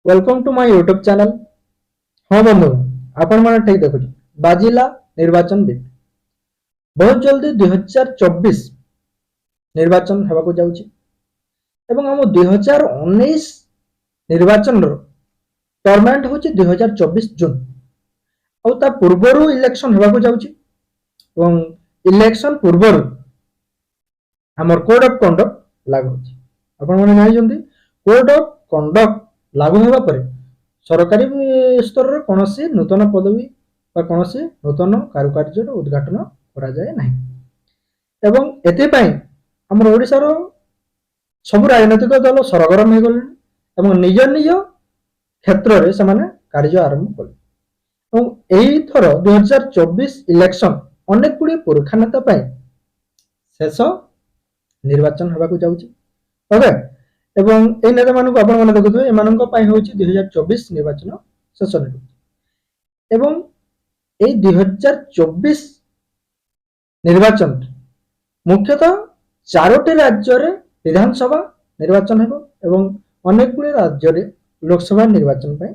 Welcome to my YouTube channel. हाँ बंधु आपण मैंने ठीक देखुच बाजिला निर्वाचन बिल बहुत जल्दी 2024 निर्वाचन हेबाकु जाउची एवं हम 2019 निर्वाचन रो टर्मिनेट होची 2024 जून और ता पूर्वरु इलेक्शन हेबाकु जाउची एवं इलेक्शन पूर्वरु हमर कोड ऑफ कंडक्ट लागू होची। आपण माने जानि जंदी कोड ऑफ कंडक्ट लागू होगा पर सरकारी स्तर रे कोनोसी नूतन पदवी बा कोनोसी नूतन कारुकार्य उद्घाटन करा जाए नाही एवं एते पई हमर ओडिसा रो सब राजनीतिक दल सरगरम हो गले एवं निज निज क्षेत्र रे समाने कार्य आरंभ कले एवं एही थरो 2024 इलेक्शन अनेक गुडी पुरखानता पई शेष निर्वाचन हेबाकु जाउची। ओके एवं ए नेता मानक आपण माने देखुथबे एमानक पई होची 2024 निर्वाचन शेष निर्वाचन एवं ए 2024 निर्वाचन मुख्यतः चारोटी राज्य रे विधानसभा निर्वाचन हेबो एवं अनेक गुडी राज्य रे लोकसभा निर्वाचन पई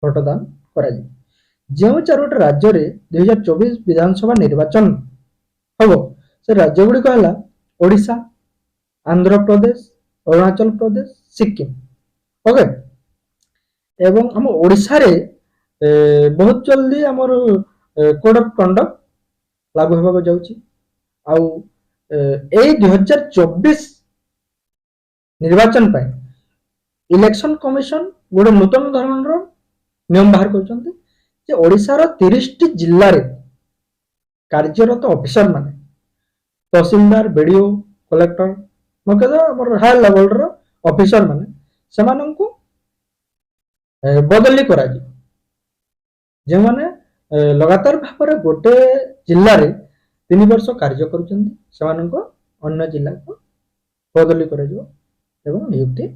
भोटदान करा जे जेउ चारोटी राज्य रे 2024 विधानसभा निर्वाचन हेबो से राज्य गुडी कहला ओडिशा, आंध्र प्रदेश, अरुणाचल प्रदेश, सिक्किम। ओके एवं हम ओडिशा रे बहुत जल्दी हमर कोड ऑफ कंडक्ट लागू होबा जाउची आउ ए 2024 निर्वाचन पाए इलेक्शन कमिशन गोटे नूतन धरणर नियम बाहर करछन्ते जे ओडिशा रो 30 टी जिल्ला रे कार्यरत ऑफिसर माने तहसीलदार, बीडीओ, कलेक्टर मुख्यतः हमर हाई लेवल रो ऑफिसर माने समानंकु बदली करा जी जे माने लगातार भाବରେ गोटे जिल्ला रे 3 वर्ष कार्य करूछन्ती समानंको अन्य जिल्ला को बदली करा जो एवं नियुक्ति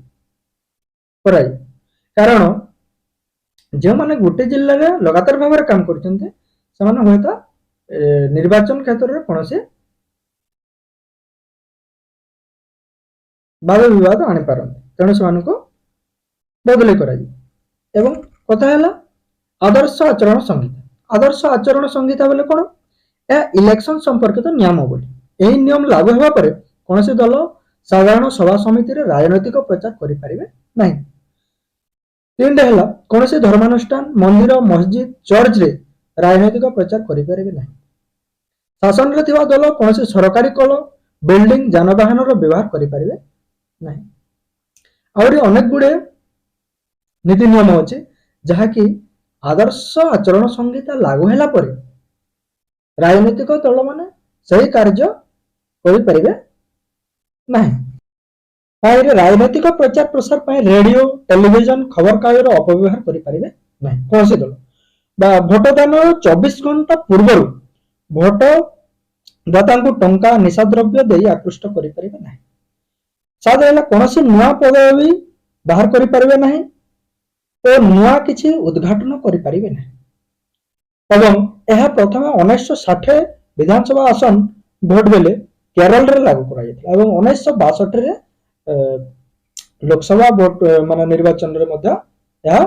कराई कारण जे माने गोटे जिल्ला रे लगातार भाବରେ काम करूछन्ती समान होयता निर्वाचन क्षेत्र रे कोनसे बाध विवाद आनी पारंती तेणु से बदली कर एवं कथा है आदर्श आचरण संहिता। आदर्श आचरण संहिता बोले कौन यह इलेक्शन संपर्कित नियमावली यही नियम लागू होगा पर कौन से दल साधारण सभा समिति रे राजनैतिक प्रचार करि परिबे नहीं। तीन है कौन से धर्मानुष्ठान मंदिर मस्जिद चर्च रे राजनैतिक प्रचार करि परिबे नहीं। शासन रे थिबा दल कौन से सरकारी कल बिल्डिंग जानवाहन रो व्यवहार करि परिबे नहीं। आउरी अनेक गुडे नीति नियम अछि जहा कि आदर्श आचरण संहिता लागू हैला पर राजनीतिक दल माने सही कार्य करि परिबे नहीं। आइरे राजनीतिक प्रचार प्रसार पय रेडियो टेलीविजन खबर कागज रो अपव्यवहार करि परिबे नहीं। कौन से दल बा भोटदान 24 घंटा पूर्व भोट दाता को टंका निशा द्रव्य देई आकृष्ट करि परिबे नहीं। साधारण कौन सी नुआ पदवी बाहर करि परिबे नहीं और नुआ किछि उद्घाटन करि परिबे नहीं। एवं यह प्रथम 1960 विधानसभा आसन भोट बेले केरल रे लागू करा जायतिला एवं 1962 रे लोकसभा भोट माने निर्वाचन रे मध्य यह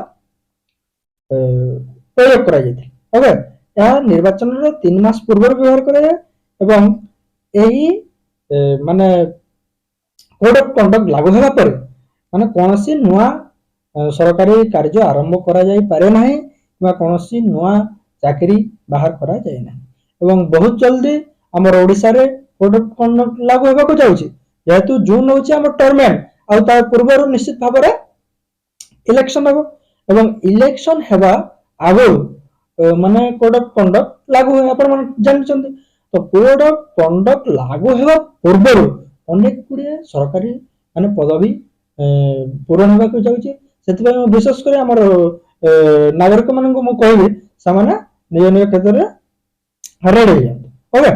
प्रयोग करा जायतिला। ओके यह निर्वाचन रे 3 मास पूर्व व्यवहार करा जाय एवं एही माने कोड ऑफ कंडक्ट लागू होगा पर माने कोनोसी नुआ सरकारी कार्य आरंभ करा जाय पारे नाही किबा कोनोसी नुआ चाकरी बाहर करा जाय नाही एवं बहुत जल्दी हमर ओडिसा रे कोड ऑफ कंडक्ट लागू होगा को जाउची जेतु जून होची हमर टर्मिनेट आ ता पूर्व निश्चित भाव रे इलेक्शन हो एवं इलेक्शन हेबा आगो माने कोड ऑफ कंडक्ट लागू हो आपण मन जानछन्ती तो कोड ऑफ कंडक्ट लागू हेबा पूर्व अनेक गुड़े सरकारी माने पदवी पूरण होगा को जाउची सेति विशेष कर हमर नागरिक मानन को मु कहबी सामाने निज निज क्षेत्र रे रेडी हो ओके।